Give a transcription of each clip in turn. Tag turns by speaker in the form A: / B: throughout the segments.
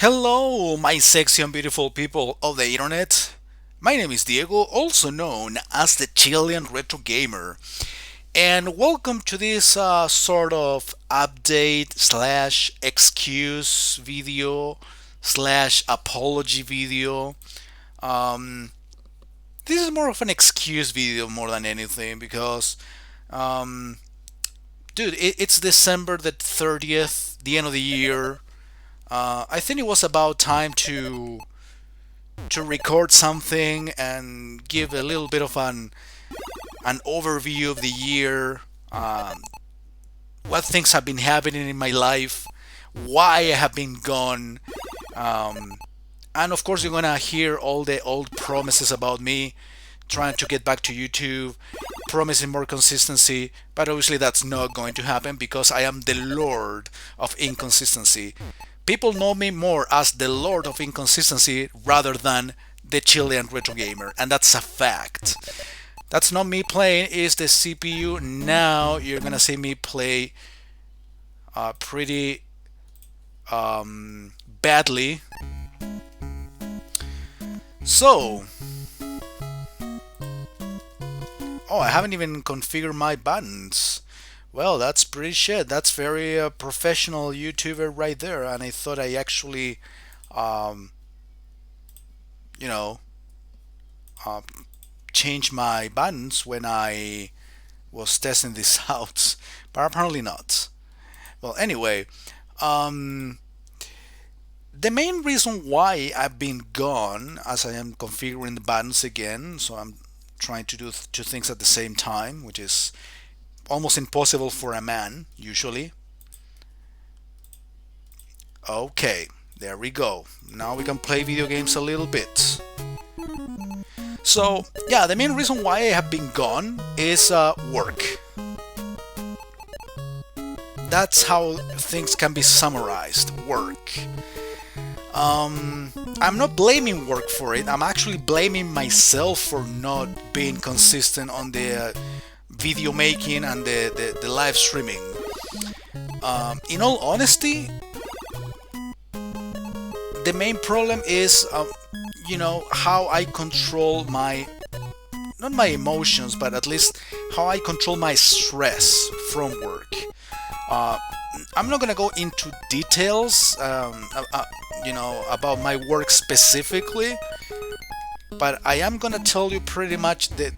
A: Hello, my sexy and beautiful people of the internet. My name is Diego, also known as the Chilean Retro Gamer, and welcome to this sort of update slash excuse video slash apology video. Um, this is more of an excuse video more than anything because, um, dude, it's December the 30th, the end of the year. I think it was about time to record something and give a little bit of an overview of the year, what things have been happening in my life, why I have been gone, and of course you're gonna hear all the old promises about me trying to get back to YouTube, promising more consistency, but obviously that's not going to happen because I am the Lord of Inconsistency. People know me more as the Lord of Inconsistency rather than the Chilean Retro Gamer, and that's a fact. That's not me playing, it's the CPU. Now you're gonna see me play pretty badly. So, oh, I haven't even configured my buttons. Well, that's pretty shit. That's very professional YouTuber right there. And I thought I actually, um, you know, uh, changed my buttons when I was testing this out, but apparently not. Well, anyway, um, the main reason why I've been gone, as I am configuring the buttons again, so I'm trying to do two things at the same time, which is almost impossible for a man, usually. Okay, there we go. Now we can play video games a little bit. So, yeah, the main reason why I have been gone is work. That's how things can be summarized. Work. I'm not blaming work for it. I'm actually blaming myself for not being consistent on the video making and the live streaming. In all honesty, the main problem is, how I control not my emotions, but at least how I control my stress from work. I'm not gonna go into details, about my work specifically, but I am gonna tell you pretty much the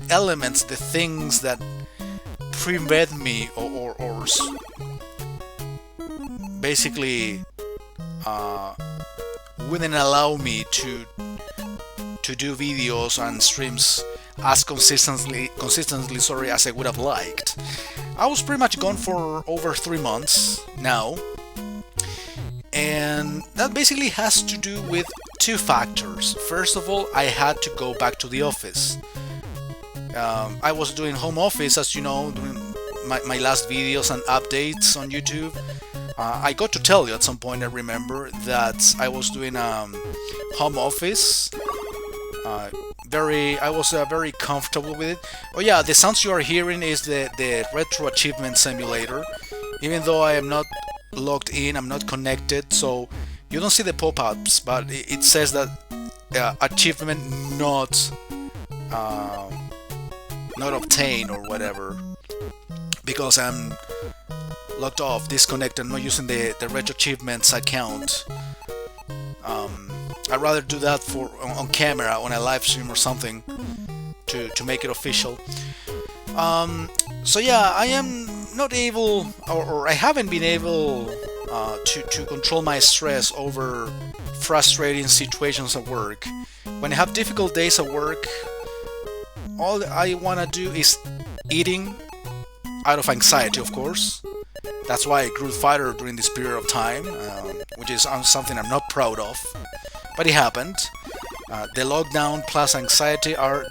A: elements, the things that prevent me or basically wouldn't allow me to do videos and streams as consistently sorry as I would have liked. I was pretty much gone for over 3 months now, and that basically has to do with two factors. First of all, I had to go back to the office. I was doing home office, as you know, doing my last videos and updates on YouTube. I got to tell you at some point, I remember, that I was doing home office. I was very comfortable with it. Oh yeah, the sounds you are hearing is the Retro Achievement Simulator. Even though I am not logged in, I'm not connected, so you don't see the pop-ups, but it says that achievement not obtained or whatever, because I'm logged off, disconnected, not using the Retro Achievements account. I'd rather do that on camera on a live stream or something to make it official. So yeah, I am not able, or I haven't been able to control my stress over frustrating situations at work. When I have difficult days at work, all I want to do is eating, out of anxiety, of course. That's why I grew fatter during this period of time, which is something I'm not proud of. But it happened. The lockdown plus anxiety are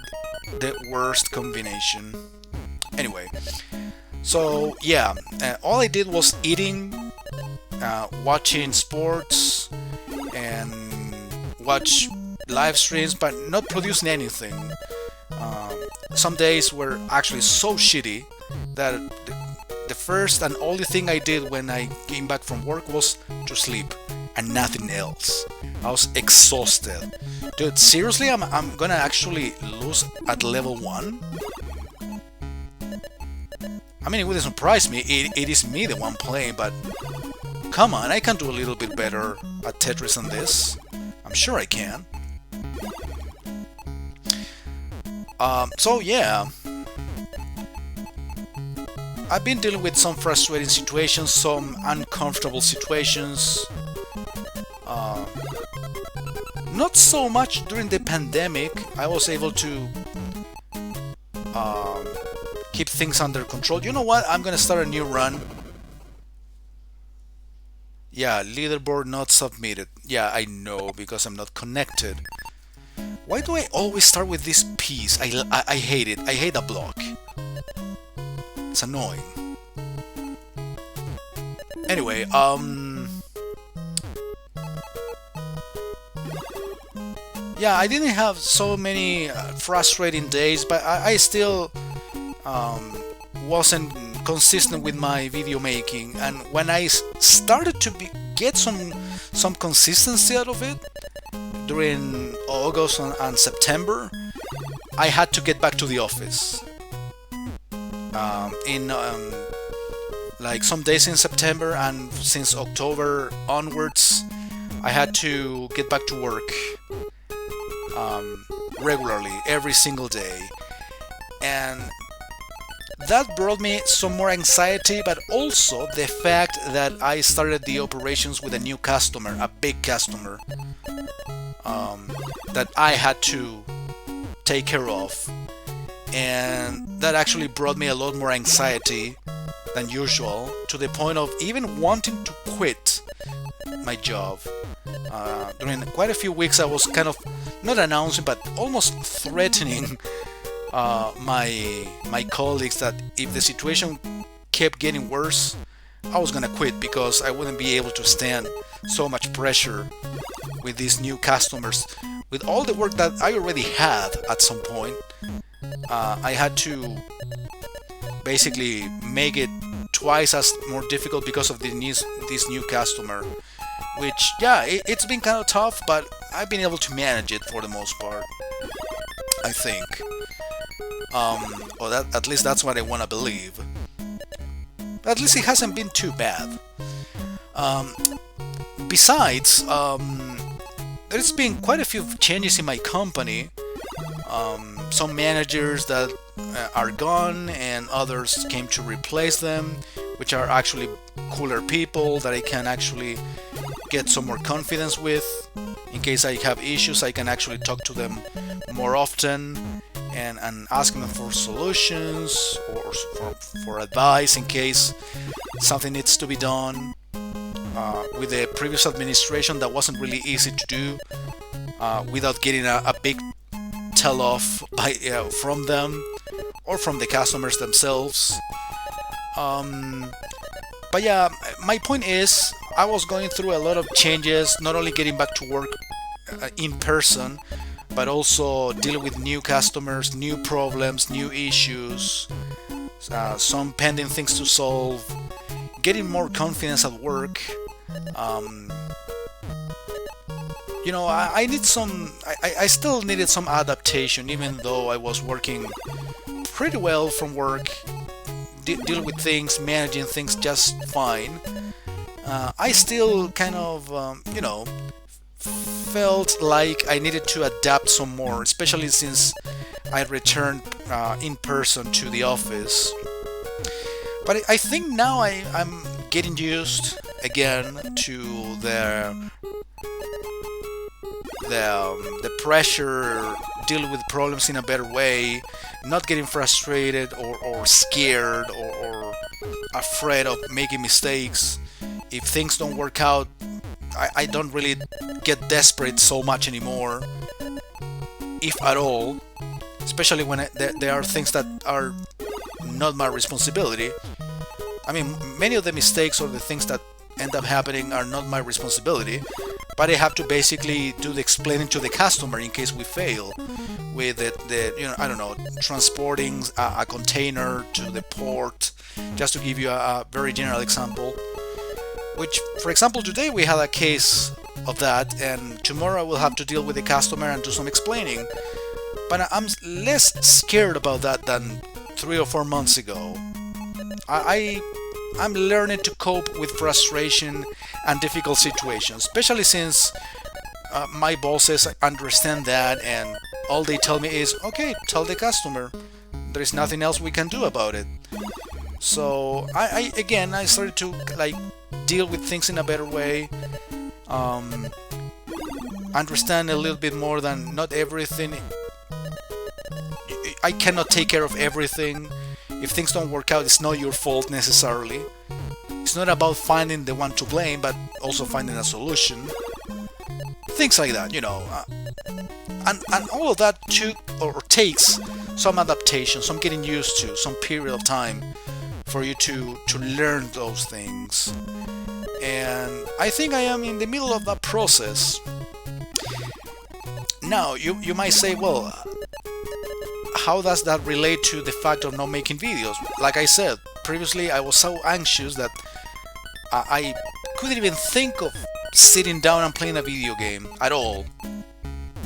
A: the worst combination. Anyway, so yeah, all I did was eating, watching sports, and watch live streams, but not producing anything. Some days were actually so shitty that the first and only thing I did when I came back from work was to sleep. and nothing else. I was exhausted. Dude, seriously, I'm gonna actually lose at level 1? I mean, it wouldn't surprise me. It is me the one playing, but come on, I can do a little bit better at Tetris than this. I'm sure I can. So yeah, I've been dealing with some frustrating situations, some uncomfortable situations. Not so much during the pandemic. I was able to keep things under control. You know what? I'm gonna start a new run. Yeah, leaderboard not submitted. Yeah, I know, because I'm not connected. Why do I always start with this piece? I hate it. I hate that block. It's annoying. Anyway, yeah, I didn't have so many frustrating days, but I still wasn't consistent with my video making. And when I started to get some consistency out of it during August and September, I had to get back to the office. In like some days in September, and since October onwards, I had to get back to work regularly every single day, and that brought me some more anxiety, but also the fact that I started the operations with a new customer, a big customer, that I had to take care of, and that actually brought me a lot more anxiety than usual, to the point of even wanting to quit my job. During quite a few weeks, I was kind of not announcing, but almost threatening my colleagues that if the situation kept getting worse, I was gonna quit, because I wouldn't be able to stand so much pressure with these new customers. With all the work that I already had at some point, I had to basically make it twice as more difficult because of this new customer. Which, yeah, it's been kind of tough, but I've been able to manage it for the most part, I think. Or at least that's what I want to believe. At least it hasn't been too bad. Besides, there's been quite a few changes in my company. Some managers that are gone, and others came to replace them, which are actually cooler people that I can actually get some more confidence with. In case I have issues, I can actually talk to them more often and ask them for solutions or for advice in case something needs to be done. With the previous administration, that wasn't really easy to do without getting a big tell-off from them or from the customers themselves. But yeah, my point is, I was going through a lot of changes, not only getting back to work in person, but also dealing with new customers, new problems, new issues, some pending things to solve, getting more confidence at work. You know, I need some. I still needed some adaptation, even though I was working pretty well from work, dealing with things, managing things just fine. I still kind of, felt like I needed to adapt some more, especially since I returned in person to the office. But I think now I'm getting used again to the pressure, dealing with problems in a better way, not getting frustrated or scared or afraid of making mistakes. If things don't work out, I don't really get desperate so much anymore, if at all, especially when there are things that are not my responsibility. I mean, many of the mistakes or the things that end up happening are not my responsibility, but I have to basically do the explaining to the customer in case we fail with I don't know, transporting a container to the port, just to give you a very general example. Which, for example, today we had a case of that, and tomorrow I will have to deal with the customer and do some explaining. But I'm less scared about that than 3 or 4 months ago. I I'm learning to cope with frustration and difficult situations, especially since my bosses understand that, and all they tell me is, okay, tell the customer. There is nothing else we can do about it. So I again I started to like deal with things in a better way. Um, Understand a little bit more than not everything. I cannot take care of everything. If things don't work out, it's not your fault necessarily. It's not about finding the one to blame, but also finding a solution. Things like that, you know. And all of that took or takes some adaptation, some getting used to, some period of time for you to learn those things. And I think I am in the middle of that process. Now, you might say, well, how does that relate to the fact of not making videos? Like I said, previously I was so anxious that I couldn't even think of sitting down and playing a video game at all.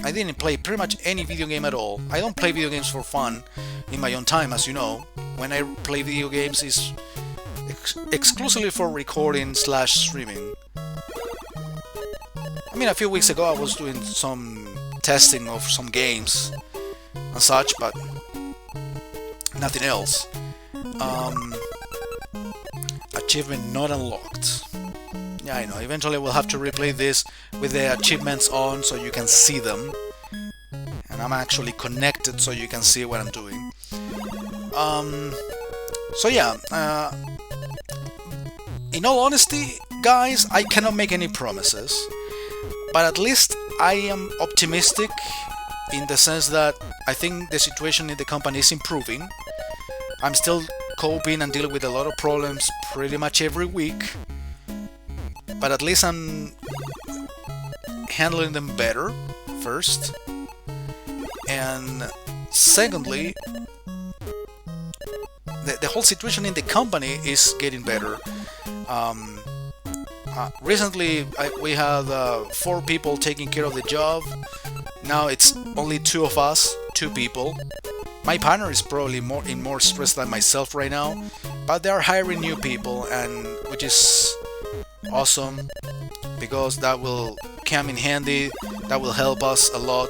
A: I didn't play pretty much any video game at all. I don't play video games for fun in my own time, as you know. When I play video games, it's exclusively for recording slash streaming. I mean, a few weeks ago I was doing some testing of some games and such, but nothing else. Achievement not unlocked. Yeah, I know. Eventually we'll have to replay this with the achievements on so you can see them. And I'm actually connected so you can see what I'm doing. So yeah, in all honesty, guys, I cannot make any promises. But at least I am optimistic in the sense that I think the situation in the company is improving. I'm still coping and dealing with a lot of problems pretty much every week. But at least I'm handling them better, first. And secondly, the whole situation in the company is getting better. Recently, we had 4 people taking care of the job. Now it's only 2 of us, 2 people. My partner is probably more stressed than myself right now, but they are hiring new people, and which is awesome because that will come in handy. That will help us a lot.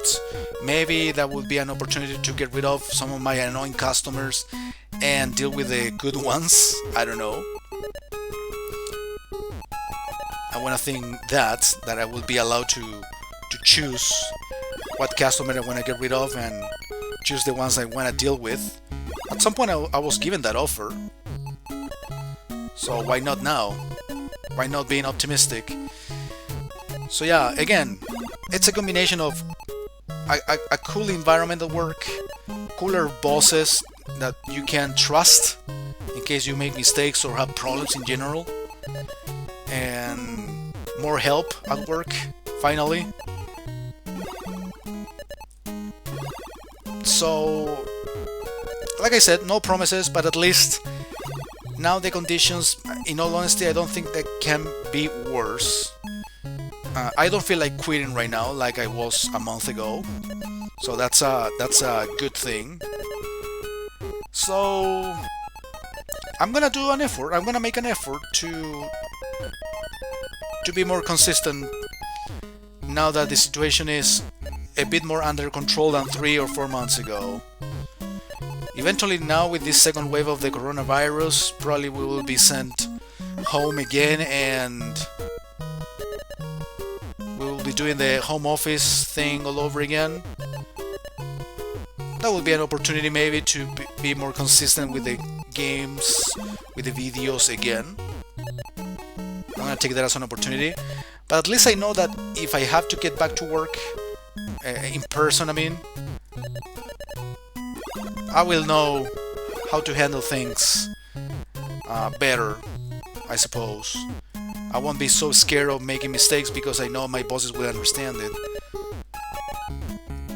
A: Maybe that would be an opportunity to get rid of some of my annoying customers and deal with the good ones. I don't know. I want to think that I will be allowed to choose what customer I want to get rid of and choose the ones I want to deal with. At some point I was given that offer. So why not now? Why not being optimistic? So yeah, again, it's a combination of a cool environment at work, cooler bosses that you can trust in case you make mistakes or have problems in general, and more help at work, finally. So, like I said, no promises, but at least now the conditions, in all honesty, I don't think they can be worse. I don't feel like quitting right now like I was a month ago, so that's a good thing. So I'm gonna do an effort. I'm gonna make an effort to be more consistent now that the situation is a bit more under control than 3 or 4 months ago. Eventually, now with this second wave of the coronavirus, probably we will be sent home again, and we will be doing the home office thing all over again. That will be an opportunity maybe to be more consistent with the games, with the videos again. I'm gonna take that as an opportunity. But at least I know that if I have to get back to work in person, I mean, I will know how to handle things better, I suppose. I won't be so scared of making mistakes because I know my bosses will understand it.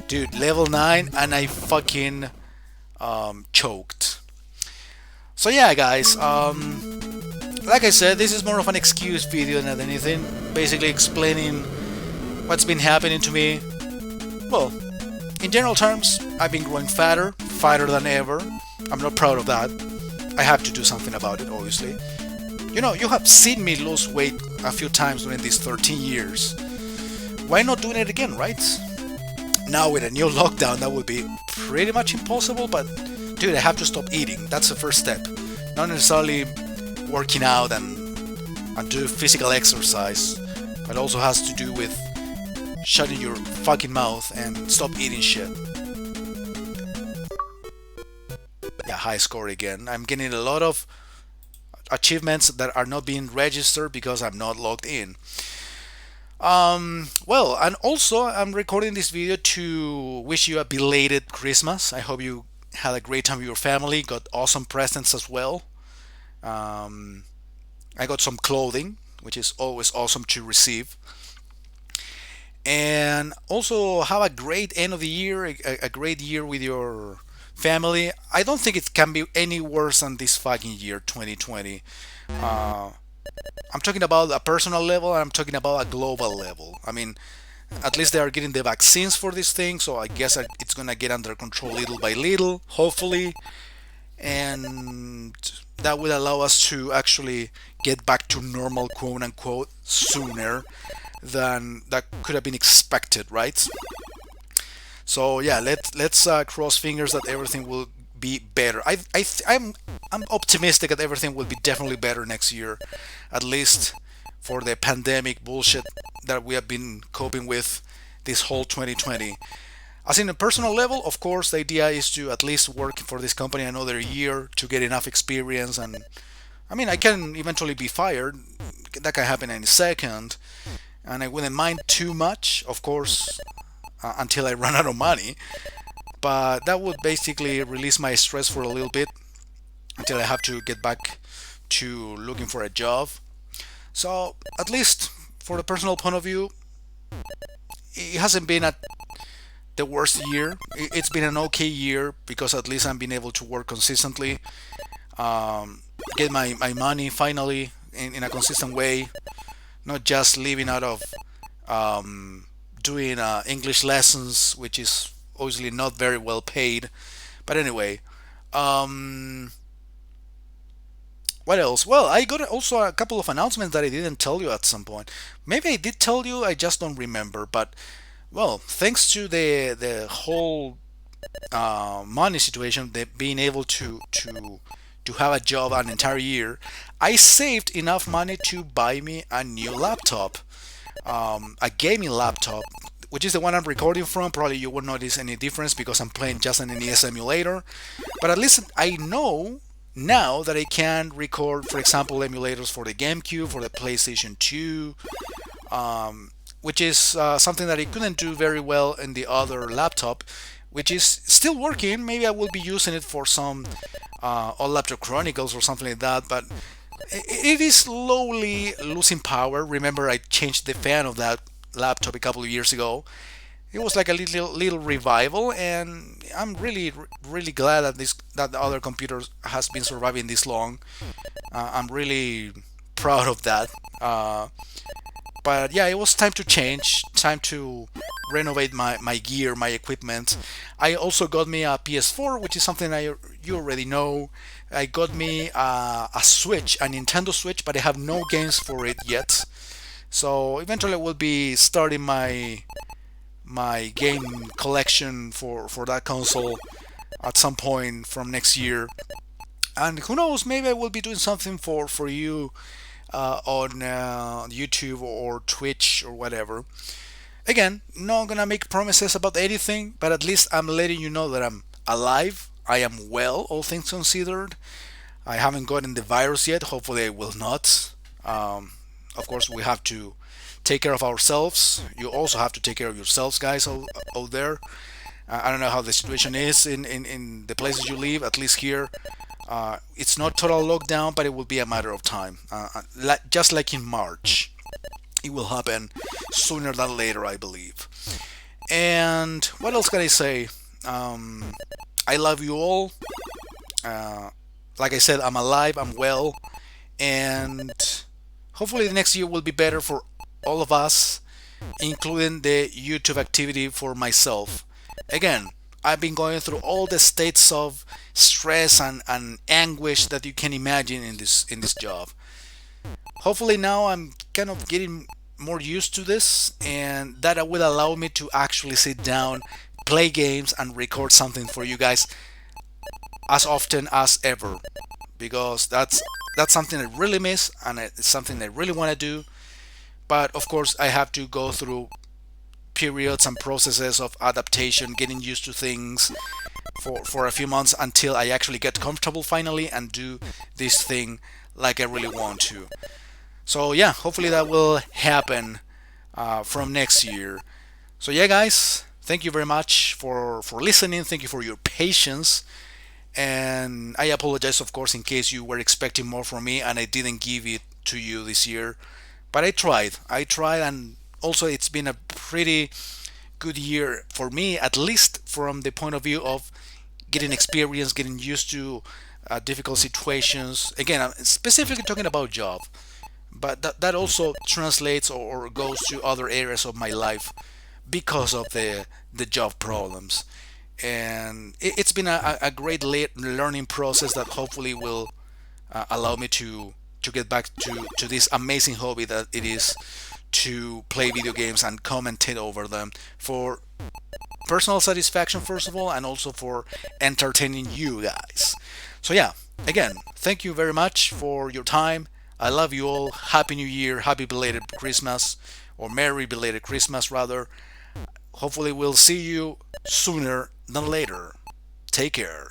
A: Dude, level 9 and I fucking choked. So yeah, guys, like I said, this is more of an excuse video than anything. Basically explaining what's been happening to me. Well, in general terms, I've been growing fatter than ever. I'm not proud of that. I have to do something about it, obviously. You know, you have seen me lose weight a few times during these 13 years. Why not doing it again, right? Now with a new lockdown, that would be pretty much impossible, but dude, I have to stop eating. That's the first step. Not necessarily working out and do physical exercise, but also has to do with shutting your fucking mouth and stop eating shit. Yeah, high score again. I'm getting a lot of achievements that are not being registered because I'm not logged in. Well, and also I'm recording this video to wish you a belated Christmas. I hope you had a great time with your family, got awesome presents as well. Um, I got some clothing, which is always awesome to receive. And also have a great end of the year, a great year with your family. I don't think it can be any worse than this fucking year, 2020. Uh, I'm talking about a personal level, and I'm talking about a global level. I mean, at least they are getting the vaccines for this thing, so I guess it's gonna get under control little by little, hopefully, and that will allow us to actually get back to normal, quote unquote, sooner than that could have been expected, right? So yeah, let's cross fingers that everything will be better. I'm optimistic that everything will be definitely better next year, at least for the pandemic bullshit that we have been coping with this whole 2020. As in a personal level, of course, the idea is to at least work for this company another year to get enough experience. And I mean, I can eventually be fired. That can happen any second, and I wouldn't mind too much, of course, until I run out of money. But that would basically release my stress for a little bit until I have to get back to looking for a job. So, at least for the personal point of view, it hasn't been the worst year. It's been an okay year because at least I'm being able to work consistently, um, get my money finally in a consistent way, not just living out of um, doing English lessons, which is obviously not very well paid. But anyway, um, what else? Well, I got also a couple of announcements that I didn't tell you at some point. Maybe I did tell you, I just don't remember. But well, thanks to the whole money situation, being able to have a job an entire year, I saved enough money to buy me a new laptop, a gaming laptop, which is the one I'm recording from. Probably you won't notice any difference because I'm playing just an NES emulator, but at least I know now that I can record, for example, emulators for the GameCube, for the PlayStation 2, which is something that I couldn't do very well in the other laptop, which is still working. Maybe I will be using it for some All Laptop Chronicles or something like that, but it is slowly losing power. Remember, I changed the fan of that laptop a couple of years ago. It was like a little revival, and I'm really glad that the other computer has been surviving this long. I'm really proud of that. But yeah, it was time to change, time to renovate my gear, my equipment. I also got me a PS4, which is something you already know. I got me a Switch, a Nintendo Switch, but I have no games for it yet. So eventually I will be starting my game collection for that console at some point from next year. And who knows, maybe I will be doing something for you on YouTube or Twitch or whatever. Again, not gonna make promises about anything, but at least I'm letting you know that I'm alive. I am well, all things considered. I haven't gotten the virus yet. Hopefully, I will not. Of course, we have to take care of ourselves. You also have to take care of yourselves, guys, out there. I don't know how the situation is in the places you live, at least here. It's not total lockdown, but it will be a matter of time. Just like in March, it will happen sooner than later, I believe. And what else can I say? I love you all. Like I said, I'm alive, I'm well, and hopefully the next year will be better for all of us, including the YouTube activity for myself. Again, I've been going through all the states of stress and anguish that you can imagine in this job. Hopefully now I'm kind of getting more used to this, and that will allow me to actually sit down, play games, and record something for you guys as often as ever, because that's something I really miss, and it's something I really want to do. But of course, I have to go through periods and processes of adaptation, getting used to things for a few months until I actually get comfortable finally and do this thing like I really want to. So yeah, hopefully that will happen from next year. So yeah, guys, thank you very much for listening. Thank you for your patience, and I apologize, of course, in case you were expecting more from me and I didn't give it to you this year. But I tried. I tried, and also it's been a pretty good year for me, at least from the point of view of getting experience, getting used to difficult situations. Again, I'm specifically talking about job, but that also translates or goes to other areas of my life because of the job problems. And it's been a great learning process that hopefully will allow me to get back to this amazing hobby that it is to play video games and commentate over them for personal satisfaction, first of all, and also for entertaining you guys. So yeah, again, thank you very much for your time. I love you all. Happy New Year, happy belated Christmas, or merry belated Christmas rather. Hopefully we'll see you sooner than later. Take care.